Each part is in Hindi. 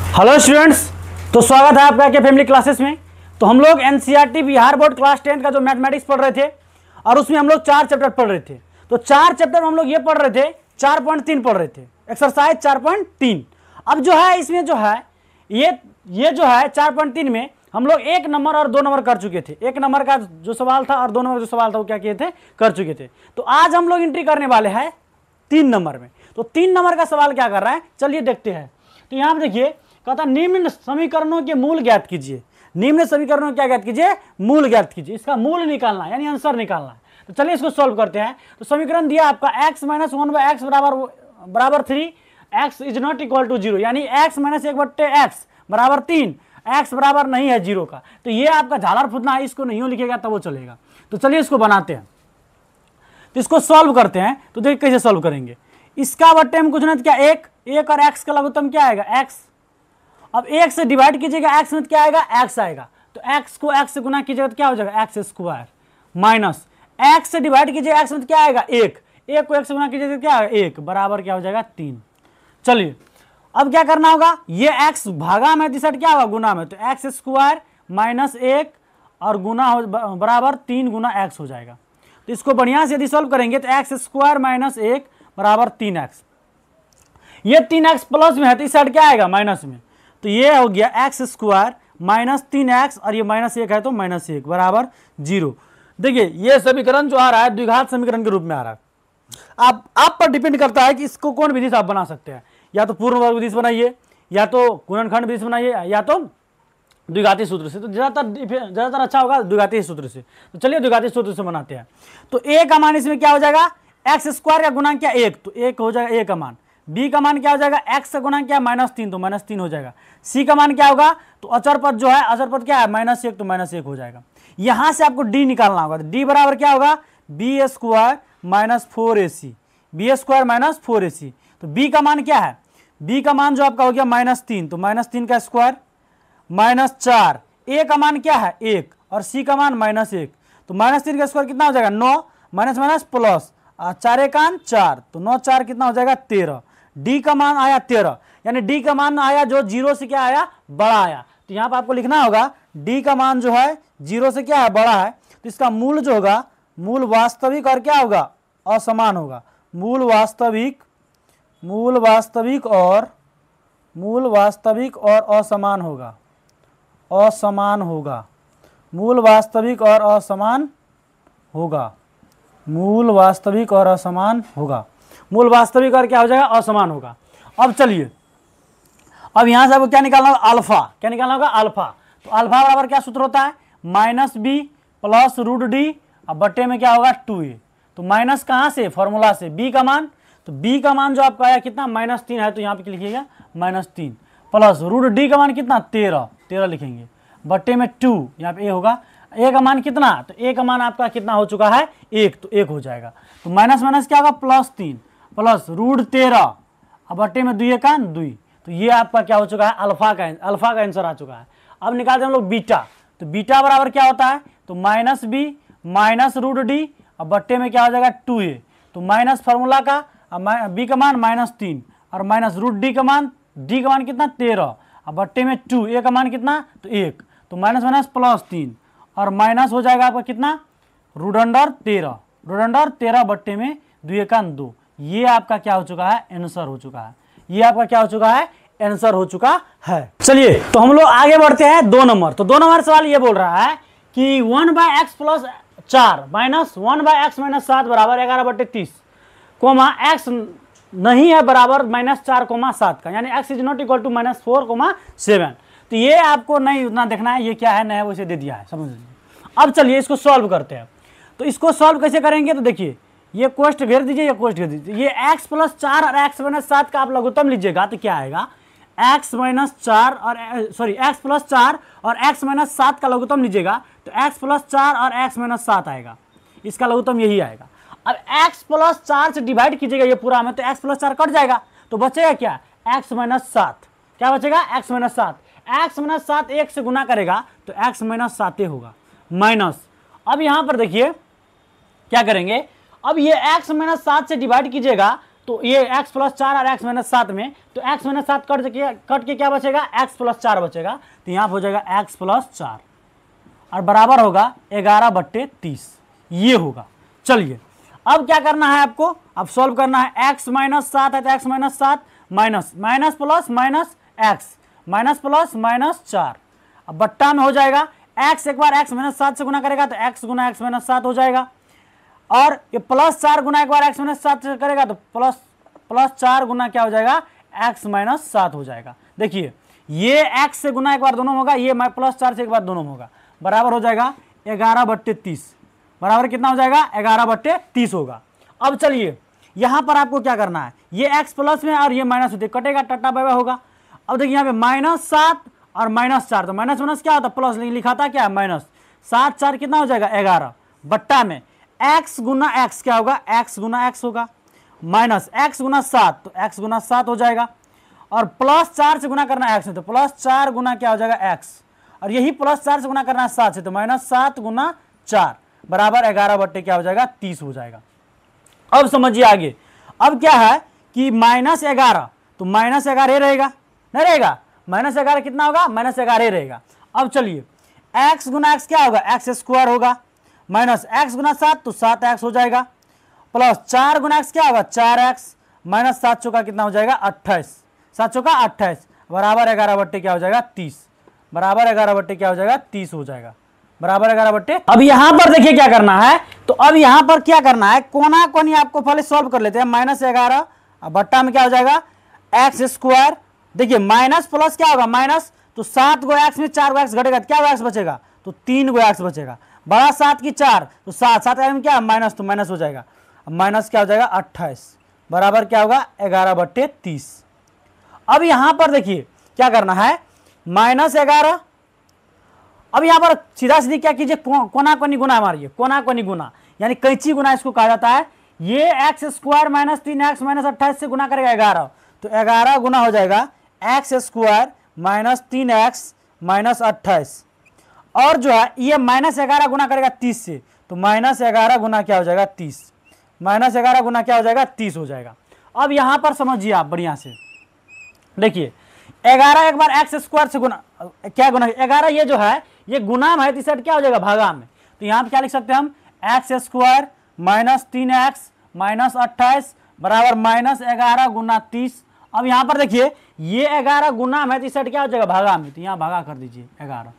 हेलो स्टूडेंट्स, तो स्वागत है आपका के फैमिली क्लासेस में। तो हम लोग एनसीईआरटी बिहार बोर्ड क्लास 10 का जो मैथमेटिक्स पढ़ रहे थे और उसमें हम लोग 4 चैप्टर पढ़ रहे थे। तो 4 चैप्टर में हम लोग ये पढ़ रहे थे, 4.3 पढ़ रहे थे, एक्सरसाइज 4.3। अब जो है इसमें जो है ये जो है 4.3 में हम लोग 1 नंबर और 2 नंबर कर चुके थे। 1 नंबर का जो सवाल था और 2 नंबर जो सवाल था वो क्या किए थे, कर चुके थे। तो आज हम लोग एंट्री करने वाले हैं 3 नंबर में। तो 3 नंबर का सवाल क्या कर रहा है, चलिए देखते हैं। तो यहाँ पे देखिए, कहता निम्न समीकरणों के मूल ज्ञात कीजिए। निम्न समीकरणों क्या ज्ञात कीजिए, मूल ज्ञात कीजिए। इसका मूल निकालना है, यानी आंसर निकालना है। तो चलिए इसको सॉल्व करते हैं। तो समीकरण दिया आपका x - 1/x बराबर 3, x is not equal to 0, यानी x - 1/x बराबर 3, x बराबर नहीं है 0 का। तो ये आपका झालर फुदना है, इसको नहीं लिखेगा तब वो चलेगा। तो चलिए इसको बनाते हैं, तो इसको सॉल्व करते हैं। तो देखिए कैसे सॉल्व करेंगे। इसका बट्टे में कुछ नहीं क्या, 1 और x का लघुत्तम क्या आएगा, x। अब 1 से डिवाइड कीजिएगा, x में क्या आएगा, x आएगा। तो x को x से गुना कीजिएगा तो क्या हो जाएगा, x स्क्वायर माइनस x से डिवाइड कीजिएगा, x में क्या आएगा, 1 को 1 से गुना कीजिएगा तो क्या आएगा, 1 बराबर क्या हो जाएगा, 3। चलिए अब क्या करना होगा, ये x भागा में दिशा क्या होगा, गुना में। तो x स्क्वायर माइनस 1 और गुना बराबर 3 गुना x हो जाएगा। तो इसको बढ़िया से यदि सॉल्व करेंगे तो x स्क्वायर माइनस 1 बराबर 3x। ये 3x प्लस में है तो इस साइड क्या आएगा, माइनस में। तो ये हो गया x स्क्वायर माइनस 3x और ये माइनस 1 है तो माइनस 1 बराबर 0। देखिए ये समीकरण जो आ रहा है द्विघात समीकरण के रूप में आ रहा है। आप पर डिपेंड करता है कि इसको कौन विधि से आप बना सकते हैं, या तो पूर्ण वर्ग विधि से बनाइए, या तो गुणनखंड विधि से बनाइए, या तो द्विघाती सूत्र से। तो ज्यादातर अच्छा होगा द्विघाती सूत्र से। तो चलिए द्विघाती सूत्र से बनाते हैं। तो a का मान इसमें क्या हो जाएगा, एक्स स्क्वायर का गुणांक क्या, 1, तो 1 हो जाएगा a का मान। b का मान क्या हो जाएगा, x का गुणांक क्या, -3, तो -3 हो जाएगा। c का मान क्या होगा, तो अचर पद जो है, अचर पद क्या है, -1, तो -1 हो जाएगा। यहां से आपको d निकालना होगा। तो d बराबर क्या होगा, b square minus 4ac, b square minus 4ac। तो b का मान क्या है, b का मान जो आपका हो गया -3, तो -3 का स्क्वायर -4, a का मान क्या है 1 और c का मान -1, तो -3 का स्क्वायर कितना हो जाएगा, 9 माइनस माइनस प्लस 4 एकान 4, तो 9 4 कितना हो जाएगा 13। d का मान आया 13, यानी d का मान आया जो 0 से क्या आया, बड़ा आया। तो यहाँ पर आपको लिखना होगा d का मान जो है 0 से क्या है, बड़ा है। तो इसका मूल जो होगा, मूल वास्तविक और क्या होगा, असमान होगा। मूल वास्तविक और असमान होगा, असमान होगा। मूल वास्तविक और असमान होगा, मूल वास्तविक और असमान होगा। मूल वास्तविक और क्या हो जाएगा, असमान होगा। अब चलिए, अब यहां से आपको क्या निकालना होगा, अल्फा। क्या निकालना होगा, अल्फा। तो अल्फा बराबर क्या सूत्र होता है, -b प्लस √d, अब बट्टे में क्या होगा 2a। तो माइनस कहां से, फॉर्मूला से, b का मान। तो b का मान जो आपका आया कितना, -3 है, तो यहाँ पे लिखिएगा -3 प्लस √d का मान कितना, 13 लिखेंगे, बट्टे में 2, यहाँ पे a होगा। a का मान कितना, तो a का मान आपका कितना हो चुका है, 1, तो 1 हो जाएगा। तो माइनस माइनस क्या होगा, +3 प्लस √13, अब बट्टे में 2 का 2। तो ये आपका क्या हो चुका है, अल्फा का आंसर आ चुका है। अब निकालते हैं हम लोग बीटा। तो बीटा बराबर क्या होता है, तो -b माइनस √d, अब बट्टे में क्या हो जाएगा 2a। तो माइनस फार्मूला का, अब b का मान -3 और माइनस √d का मान, d का मान कितना 13, अब बट्टे में 2, a का मान कितना, तो 1, तो माइनस माइनस +3 और माइनस हो जाएगा आपका कितना, √13 बट्टे में 2 का 2। ये आपका क्या हो चुका है, आंसर हो चुका है। ये आपका क्या हो चुका है, आंसर हो चुका है। चलिए तो हम लोग आगे बढ़ते हैं 2 नंबर। तो 2 नंबर सवाल ये बोल रहा है कि 1/x + 4 माइनस 1/x - 7 बराबर 11/30, कोमा x नहीं है बराबर -4,7 का, यानी x is not equal to -4,7। तो ये आपको नहीं उतना देखना है, ये क्या है, नया वैसे दे दिया है, समझ लीजिए। अब चलिए इसको सॉल्व करते हैं। तो इसको सॉल्व कैसे करेंगे, तो देखिए ये कोष्ट घेर दीजिए, ये कोष्ट घेर दीजिए। ये x + 4 और x - 7 का आप लघुत्तम लीजिएगा तो क्या आएगा, x + 4 और x - 7 का लघुत्तम लीजिएगा तो x + 4 और x - 7 आएगा, इसका लघुत्तम यही आएगा। अब x + 4 से डिवाइड कीजिएगा ये पूरा में, तो x + 4 कट जाएगा, तो बचेगा क्या, x - 7। क्या बचेगा, x - 7। x - 7 1 से गुना करेगा तो x - 7 होगा, माइनस। अब यहां पर देखिए क्या करेंगे, अब ये x - 7 से डिवाइड कीजिएगा तो ये x प्लस 4 और x माइनस 7 में, तो x माइनस 7 कट के क्या बचेगा, x प्लस 4 बचेगा। तो यहाँ हो जाएगा x प्लस 4 और बराबर होगा 11/30, ये होगा। चलिए अब क्या करना है आपको, अब सॉल्व करना है। x माइनस 7 है तो x minus 7 minus minus plus minus x minus plus minus 4, अब बट्टा में हो जाएगा x, एक बार x माइनस 7 से गुना करेगा तो x गुना x माइनस 7 हो जाएगा, और ये प्लस 4 गुना एक बार x माइनस 7 से करेगा तो प्लस 4 गुना क्या हो जाएगा, x माइनस 7 हो जाएगा। देखिए ये x से गुना एक बार दोनों में होगा, ये प्लस 4 से एक बार दोनों में होगा, बराबर हो जाएगा 11/30, बराबर कितना हो जाएगा, 11/30 होगा। अब चलिए यहाँ पर आपको क्या करना है, ये x प्लस में और ये माइनस होते कटेगा, टट्टा बाय होगा। अब देखिए यहाँ पे -7 और -4, तो माइनस माइनस क्या होता है प्लस, लेकिन लिखा था क्या माइनस, 7 4 कितना हो जाएगा 11, बट्टा में x गुना x क्या होगा, x गुना x होगा, माइनस x गुना 7 तो x गुना 7 हो जाएगा, और प्लस 4 से गुना करना है x में तो प्लस 4 गुना क्या हो जाएगा x, और यही प्लस 4 से गुना करना है 7 से तो -7 गुना 4 बराबर 11 क्या हो जाएगा 30 हो जाएगा। अब समझिए आगे, अब क्या है कि -11 तो -11 रहेगा, नहीं रहेगा, -11 कितना होगा, -11 रहेगा। अब चलिए x गुना x क्या होगा, x स्क्वायर होगा, माइनस x गुना 7 तो 7x हो जाएगा, प्लस 4 गुना x क्या होगा 4x, माइनस 7 चौका कितना हो जाएगा 28, 7 चौका 28 बराबर 11 क्या हो जाएगा 30, बराबर 11 क्या हो जाएगा 30 हो जाएगा, बराबर 11। अब यहाँ पर देखिए क्या करना है, तो अब यहाँ पर क्या करना है, कोना कोनी आपको पहले सॉल्व कर लेते हैं। -11 बट्टा में क्या हो जाएगा एक्स स्क्वायर, देखिए माइनस प्लस क्या होगा माइनस, तो 7 गो एक्स में 4 गो एक्स घटेगा, क्या एक्स बचेगा, तो 3 गो एक्स बचेगा, बड़ा 7 की 4 तो 7 में क्या माइनस, तो माइनस हो जाएगा, माइनस क्या हो जाएगा 28 बराबर क्या होगा 11/30। अब यहां पर देखिए क्या करना है, -11, अब यहां पर सीधा सीधी क्या कीजिए, कोना कोनी गुना मारिए, कोना कोनी गुना यानी कैंची गुना इसको कहा जाता है। ये x square minus 3x minus 28 से गुना करेगा 11, तो 11 गुना हो जाएगा x square minus 3x minus 28, और जो है ये -11 गुना करेगा 30 से, तो -11 गुना क्या हो जाएगा 30, -11 गुना क्या हो जाएगा 30 हो जाएगा। अब यहां पर समझिए आप बढ़िया से, देखिए 11 एक बार एक्स स्क्वायर से गुना, क्या गुना 11 ये जो है ये गुना में है, तो इस क्या हो जाएगा भागा में, तो यहाँ पे क्या लिख सकते हैं हम, x square minus 3x minus 28 बराबर -11 गुना 30। अब यहाँ पर देखिए ये 11 गुना में है, तो इस क्या हो जाएगा भागा में, तो यहाँ भागा कर दीजिए 11।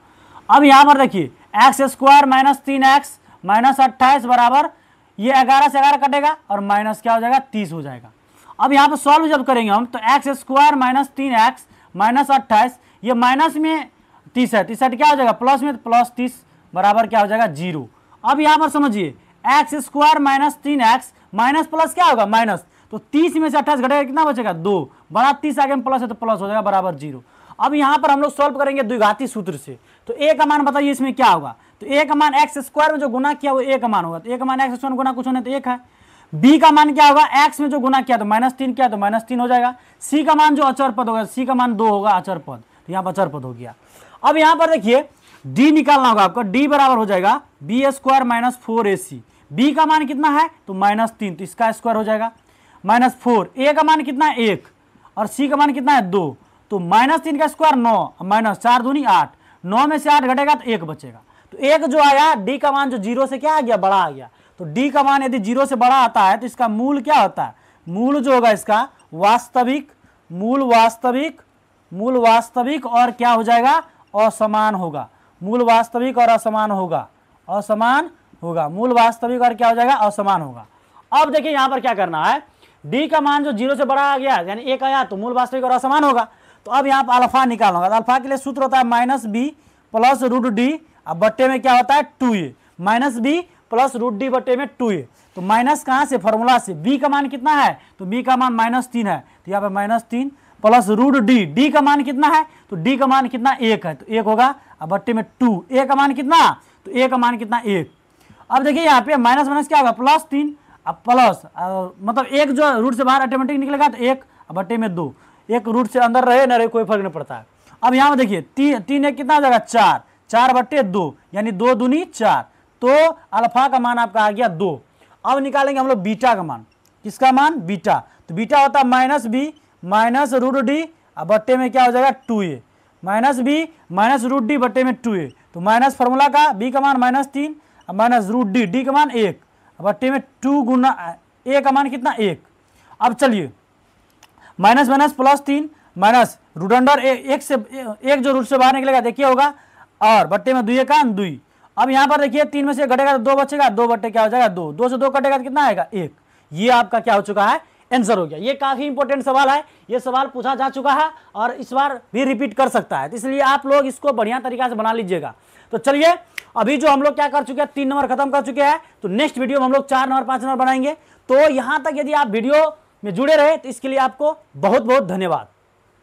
अब यहाँ पर देखिए x square minus 3x minus 28 बराबर ये 11 से 11 कटेगा और माइनस क्या हो जाएगा 30 हो जाएगा। अब यहाँ पर सॉल्व जब करेंगे हम, तो x square minus 3x minus 28, ये माइनस में 30 है, 30 क्या हो जाएगा प्लस में, तो प्लस 30 बराबर क्या हो जाएगा 0। अब यहाँ पर समझिए x square minus 3x minus plus क्या होगा माइनस, तो 30 में से 28 घटेगा कितना बचेगा 2, बड़ा 30 आगे में प्लस है तो प्लस हो जाएगा बराबर 0। अब यहाँ पर हम लोग सॉल्व करेंगे द्विघाती सूत्र से, तो a का मान बताइए इसमें क्या होगा, तो a का मान एक्स स्क्वायर में जो गुना किया वो a का मान होगा, तो a का मान एक्स स्क्वायर गुना कुछ होने तो 1 है। b का मान क्या होगा, x में जो गुना किया तो -3 किया तो -3 हो जाएगा। c का मान जो अचर पद होगा, c का मान 2 होगा अचर पद, तो यहाँ पर अचर पद हो गया। अब यहाँ पर देखिए d निकालना होगा आपको, d बराबर हो जाएगा b square minus 4ac, b का मान कितना है तो -3, तो इसका स्क्वायर हो जाएगा -4, a का मान कितना है 1 और c का मान कितना है 2, तो -3 का स्क्वायर 9 माइनस 4 दूनी 8, 9 में से 8 घटेगा तो 1 बचेगा, तो 1 जो आया d का मान जो 0 से क्या आ गया बड़ा आ गया, तो d का मान यदि 0 से बड़ा आता है तो इसका मूल क्या होता है, मूल जो होगा इसका वास्तविक, मूल वास्तविक और क्या हो जाएगा असमान होगा, मूल वास्तविक और असमान होगा, असमान होगा, मूल वास्तविक और क्या हो जाएगा असमान होगा। अब देखिए यहाँ पर क्या करना है, d का मान जो 0 से बड़ा आ गया यानी 1 आया तो मूल वास्तविक और असमान होगा, तो अब यहाँ पर अल्फा निकालना होगा, तो अल्फा के लिए सूत्र होता है -b प्लस √d, अब बट्टे में क्या होता है 2a, -b प्लस √d बट्टे में 2a, तो माइनस कहाँ से फॉर्मूला से, b का मान कितना है तो b का मान -3 है, तो यहाँ पर -3 प्लस √d, d का मान कितना है तो d का मान कितना 1 है, तो 1 होगा, अब बट्टे में 2, a का मान कितना, तो a का मान कितना 1। अब देखिए यहाँ पे माइनस माइनस क्या होगा +3, अब प्लस मतलब 1 जो रूट से बाहर ऑटोमेटिक निकलेगा तो 1, अब बट्टे में 2, 1 रूट से अंदर रहे न रहे कोई फर्क नहीं पड़ता है। अब यहाँ पर देखिए 3 1 कितना हो जाएगा 4, 4/2 यानी 2 दूनी 4, तो अल्फा का मान आपका आ गया 2। अब निकालेंगे हम लोग बीटा का मान, किसका मान बीटा, तो बीटा होता है minus b minus root D, अब बट्टे में क्या हो जाएगा 2a, minus b minus root D बट्टे में 2a, तो माइनस फार्मूला का बी का मान -3 माइनस रूट डी, डी का मान 1, बट्टे में 2 गुना a का मान कितना 1। अब चलिए minus minus plus 3 minus root under एक से एक जो रूट से बाहर निकलेगा देखिए होगा, और बट्टे में 2 का 2। अब यहाँ पर देखिए 3 में से घटेगा तो 2 बचेगा, 2 बट्टे क्या हो जाएगा 2, 2 से 2 कटेगा तो कितना आएगा 1। ये आपका क्या हो चुका है आंसर हो गया। ये काफी इंपॉर्टेंट सवाल है, ये सवाल पूछा जा चुका है और इस बार भी रिपीट कर सकता है, तो इसलिए आप लोग इसको बढ़िया तरीका से बना लीजिएगा। तो चलिए अभी जो हम लोग क्या कर चुके हैं 3 नंबर खत्म कर चुके हैं, तो नेक्स्ट वीडियो में हम लोग 4 नंबर 5 नंबर बनाएंगे। तो यहां तक यदि आप वीडियो में जुड़े रहे तो इसके लिए आपको बहुत बहुत धन्यवाद।